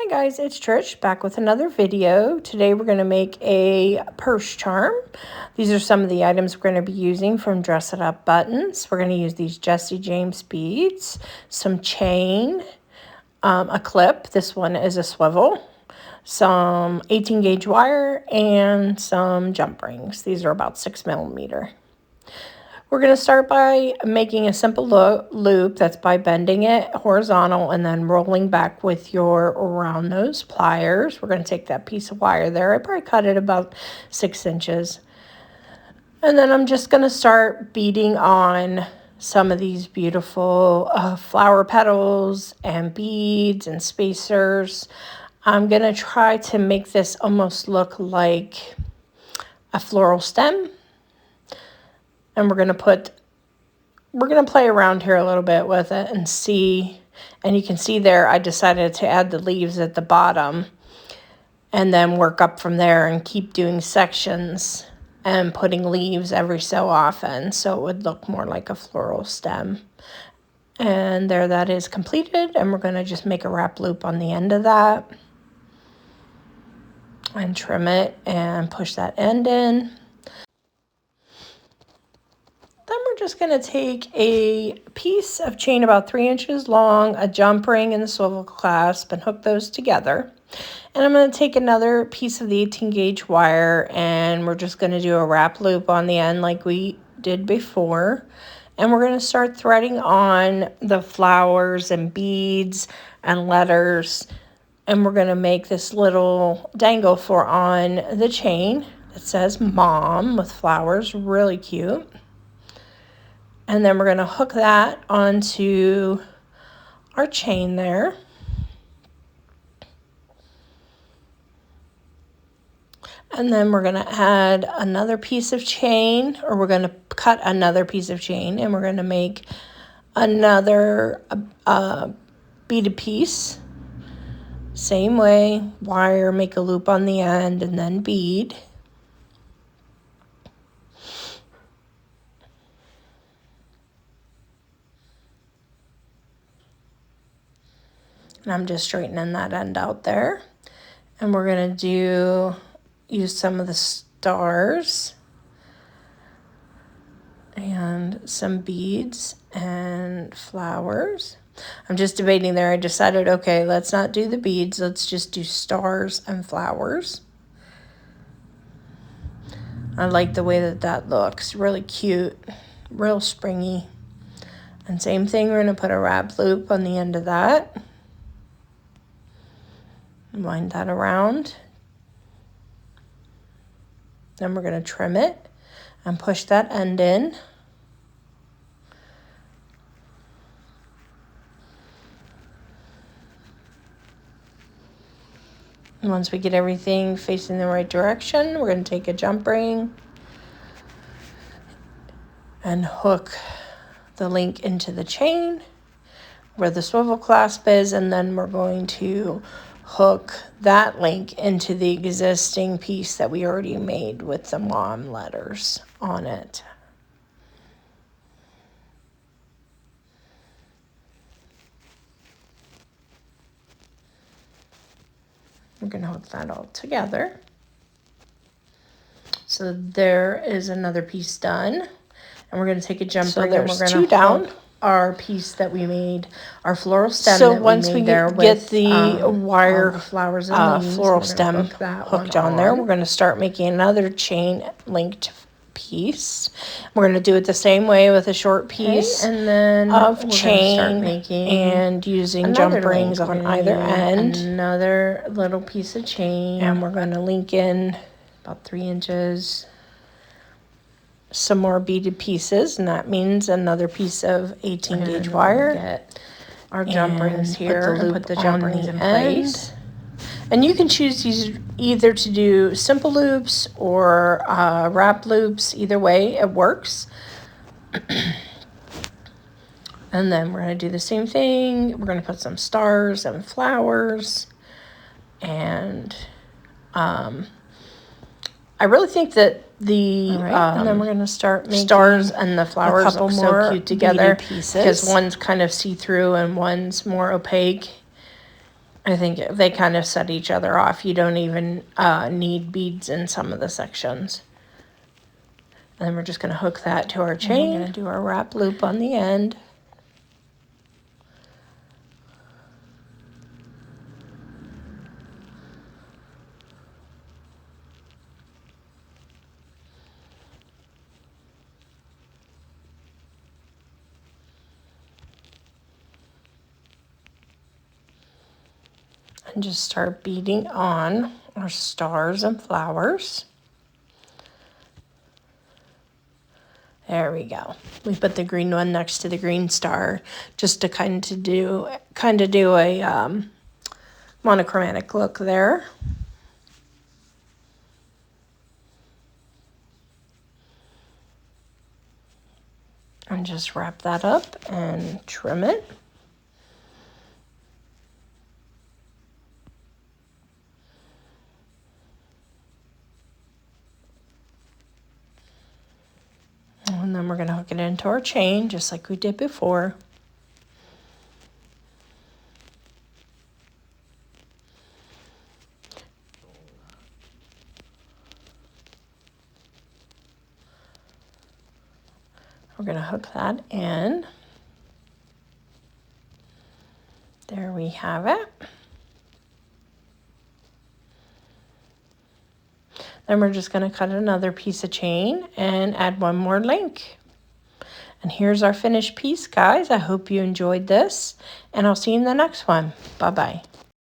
Hi guys, it's Trish back with another video. Today we're going to make a purse charm. These are some of the items we're going to be using from Dress It Up Buttons. We're going to use these Jesse James beads, some chain, a clip. This one is a swivel, some 18 gauge wire, and some jump rings. These are about 6mm. We're going to start by making a simple loop. That's by bending it horizontal and then rolling back with your round nose pliers. We're going to take that piece of wire there. I probably cut it about 6 inches. And then I'm just going to start beading on some of these beautiful flower petals and beads and spacers. I'm going to try to make this almost look like a floral stem. And we're going to play around here a little bit with it and see. And you can see there, I decided to add the leaves at the bottom and then work up from there and keep doing sections and putting leaves every so often so it would look more like a floral stem. And there that is completed. And we're going to just make a wrap loop on the end of that and trim it and push that end in. Then we're just going to take a piece of chain about 3 inches long, a jump ring, and the swivel clasp, and hook those together. And I'm going to take another piece of the 18 gauge wire, and we're just going to do a wrap loop on the end like we did before. And we're going to start threading on the flowers and beads and letters. And we're going to make this little dangle for on the chain that says Mom with flowers, really cute. And then we're going to hook that onto our chain there. And then we're going to add another piece of chain, or we're going to cut another piece of chain, and we're going to make another beaded piece. Same way, wire, make a loop on the end, and then bead. And I'm just straightening that end out there. And we're going to use some of the stars and some beads and flowers. I'm just debating there. I decided, okay, let's not do the beads. Let's just do stars and flowers. I like the way that looks. Really cute, real springy. And same thing, we're going to put a wrap loop on the end of that. Wind that around. Then we're going to trim it and push that end in. And once we get everything facing the right direction, we're going to take a jump ring and hook the link into the chain where the swivel clasp is, and then we're going to hook that link into the existing piece that we already made with the Mom letters on it. We're going to hook that all together. So there is another piece done. And we're going to take a jump ring and we're going to down our piece that we made, our floral stem. So once we get the wire flowers and leaves, floral stem hooked on there, we're going to start making another chain linked piece. We're going to do it the same way with a short piece and then of chain and using jump rings on either end. Another little piece of chain, and we're going to link in about 3 inches. Some more beaded pieces, and that means another piece of 18 gauge wire. Get our jump rings here and put the jump rings in place. And you can choose these either to do simple loops or wrap loops. Either way, it works. And then we're going to do the same thing. We're going to put some stars and flowers. And I really think that and then we're going to start making stars and the flowers look so cute together because one's kind of see-through and one's more opaque. I think they kind of set each other off. You don't even need beads in some of the sections. And then we're just going to hook that to our chain. We're going to do our wrap loop on the end. And just start beading on our stars and flowers. There we go. We put the green one next to the green star just to kind of do a monochromatic look there. And just wrap that up and trim it. And then we're going to hook it into our chain just like we did before. We're going to hook that in. There we have it. Then we're just going to cut another piece of chain and add one more link. And here's our finished piece, guys. I hope you enjoyed this, and I'll see you in the next one. Bye-bye.